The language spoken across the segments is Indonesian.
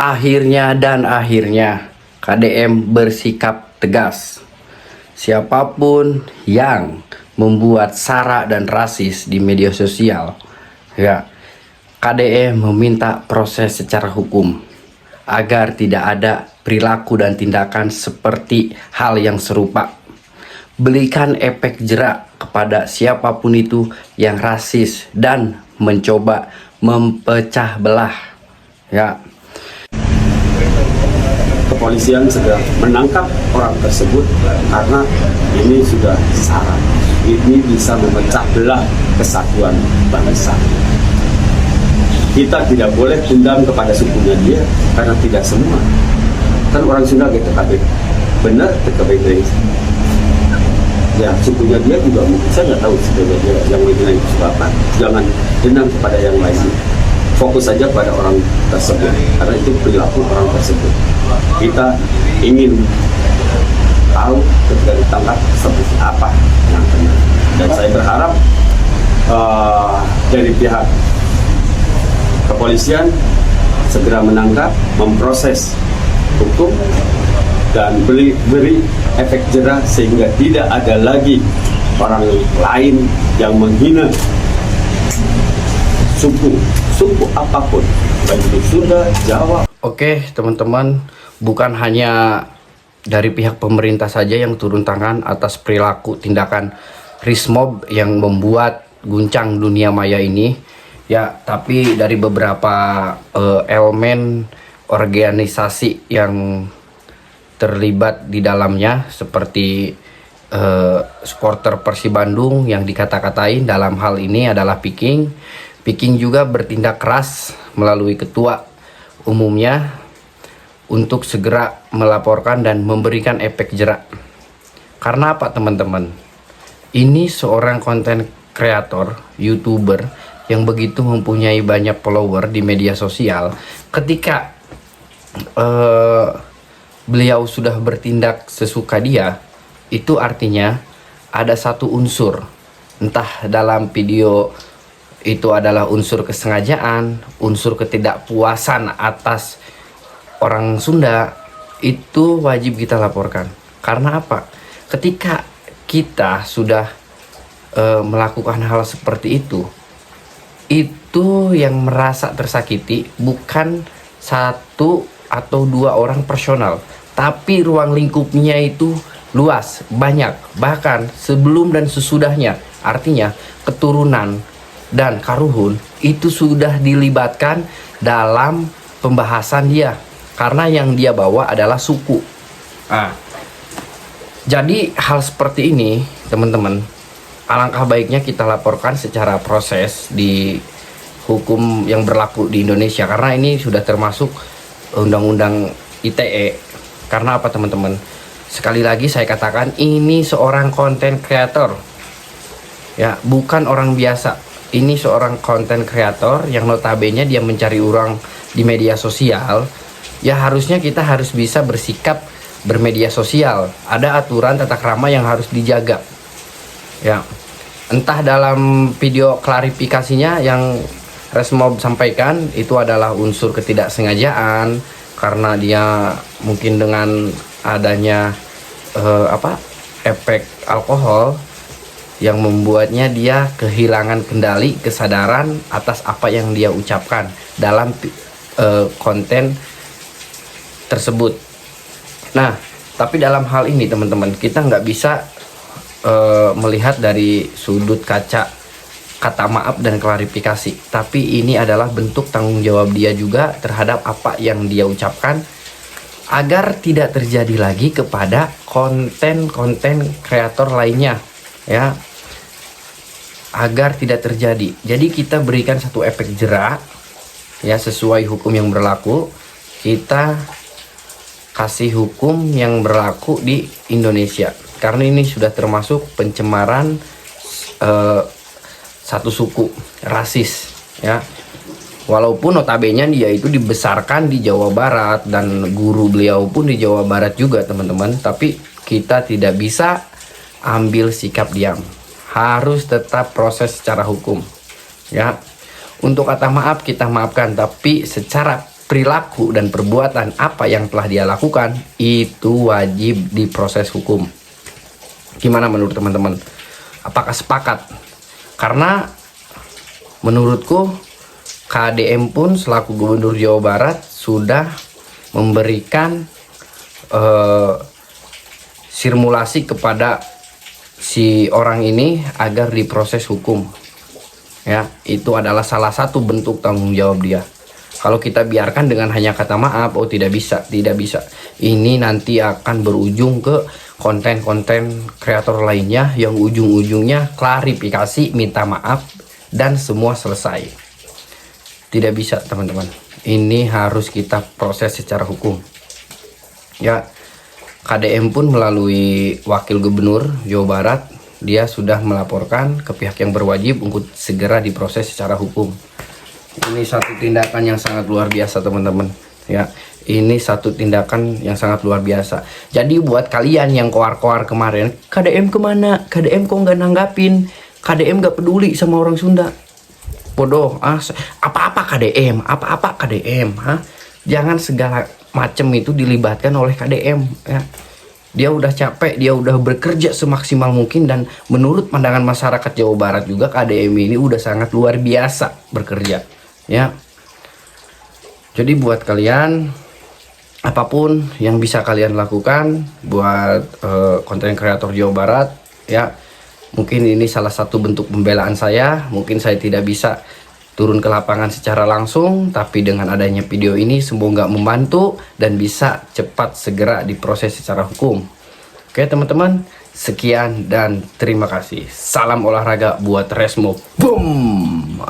Akhirnya dan akhirnya KDM bersikap tegas. Siapapun yang membuat sara dan rasis di media sosial, ya, KDM meminta proses secara hukum agar tidak ada perilaku dan tindakan seperti hal yang serupa. Berikan efek jerak kepada siapapun itu yang rasis dan mencoba mempecah belah, ya. Kepolisian segera menangkap orang tersebut karena ini sudah sara. Ini bisa memecah belah kesatuan bangsa. Kita tidak boleh dendam kepada sukunya dia karena tidak semua. Kan orang Sunda gitu TKB. Benar TKB itu. Ya sukunya dia juga mungkin saya nggak tahu sukunya dia yang lain itu apa. Jangan dendam kepada yang lain. Fokus saja pada orang tersebut karena itu perilaku orang tersebut. Kita ingin tahu ketika ditangkap seperti apa yang benar. Dan saya berharap dari pihak kepolisian segera menangkap, memproses hukum dan beri efek jerah sehingga tidak ada lagi orang lain yang menghina suku apapun, baik itu Sunda, Jawa. Oke, teman-teman, bukan hanya dari pihak pemerintah saja yang turun tangan atas perilaku tindakan Rismob yang membuat guncang dunia maya ini, ya, tapi dari beberapa elemen organisasi yang terlibat di dalamnya seperti supporter Persib Bandung yang dikata-katain dalam hal ini adalah Viking juga bertindak keras melalui ketua umumnya untuk segera melaporkan dan memberikan efek jerak. Karena apa, teman-teman? Ini seorang konten kreator, YouTuber yang begitu mempunyai banyak follower di media sosial. Ketika beliau sudah bertindak sesuka dia, itu artinya ada satu unsur, entah dalam video itu adalah unsur kesengajaan, unsur ketidakpuasan atas orang Sunda, itu wajib kita laporkan. Karena apa? Ketika kita sudah melakukan hal seperti itu yang merasa tersakiti bukan satu atau dua orang personal, tapi ruang lingkupnya itu luas, banyak, bahkan sebelum dan sesudahnya. Artinya keturunan dan karuhun itu sudah dilibatkan dalam pembahasan dia, karena yang dia bawa adalah suku. Jadi hal seperti ini, teman-teman, alangkah baiknya kita laporkan secara proses di hukum yang berlaku di Indonesia, karena ini sudah termasuk undang-undang ITE. Karena apa, teman-teman? Sekali lagi saya katakan, ini seorang konten kreator, ya, bukan orang biasa. Ini seorang konten kreator yang notabene dia mencari uang di media sosial. Ya harusnya kita harus bisa bersikap bermedia sosial. Ada aturan tata krama yang harus dijaga. Ya, entah dalam video klarifikasinya yang Rismob sampaikan itu adalah unsur ketidaksengajaan karena dia mungkin dengan adanya efek alkohol yang membuatnya dia kehilangan kendali, kesadaran atas apa yang dia ucapkan dalam konten tersebut. Nah, tapi dalam hal ini, teman-teman, kita nggak bisa melihat dari sudut kaca kata maaf dan klarifikasi, tapi ini adalah bentuk tanggung jawab dia juga terhadap apa yang dia ucapkan agar tidak terjadi lagi kepada konten-konten kreator lainnya, ya, agar tidak terjadi. Jadi kita berikan satu efek jerak, ya, sesuai hukum yang berlaku. Kita kasih hukum yang berlaku di Indonesia, karena ini sudah termasuk pencemaran satu suku, rasis, ya. Walaupun notabene dia itu dibesarkan di Jawa Barat dan guru beliau pun di Jawa Barat juga, teman-teman, tapi kita tidak bisa ambil sikap diam. Harus tetap proses secara hukum, ya. Untuk kata maaf kita maafkan, tapi secara perilaku dan perbuatan apa yang telah dia lakukan itu wajib diproses hukum. Gimana menurut teman-teman? Apakah sepakat? Karena menurutku KDM pun selaku Gubernur Jawa Barat sudah memberikan simulasi kepada si orang ini agar diproses hukum. Ya, itu adalah salah satu bentuk tanggung jawab dia. Kalau kita biarkan dengan hanya kata maaf, oh tidak bisa. Ini nanti akan berujung ke konten-konten kreator lainnya yang ujung-ujungnya klarifikasi, minta maaf, dan semua selesai. Tidak bisa teman-teman. Ini harus kita proses secara hukum. Ya, KDM pun melalui Wakil Gubernur Jawa Barat, dia sudah melaporkan ke pihak yang berwajib untuk segera diproses secara hukum. Ini satu tindakan yang sangat luar biasa teman-teman. Ya, ini satu tindakan yang sangat luar biasa. Jadi buat kalian yang koar-koar kemarin, KDM kemana? KDM kok nggak nanggapin? KDM nggak peduli sama orang Sunda. Bodoh, apa-apa KDM, apa-apa KDM, Jangan segala macam itu dilibatkan oleh KDM. Ya. Dia udah capek, dia udah bekerja semaksimal mungkin, dan menurut pandangan masyarakat Jawa Barat juga KDM ini udah sangat luar biasa bekerja. Ya, jadi buat kalian apapun yang bisa kalian lakukan buat konten kreator Jawa Barat, ya mungkin ini salah satu bentuk pembelaan saya. Mungkin saya tidak bisa turun ke lapangan secara langsung, tapi dengan adanya video ini semoga membantu dan bisa cepat segera diproses secara hukum. Oke teman-teman, sekian dan terima kasih. Salam olahraga buat Resmo. Boom.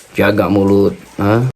Jaga mulut.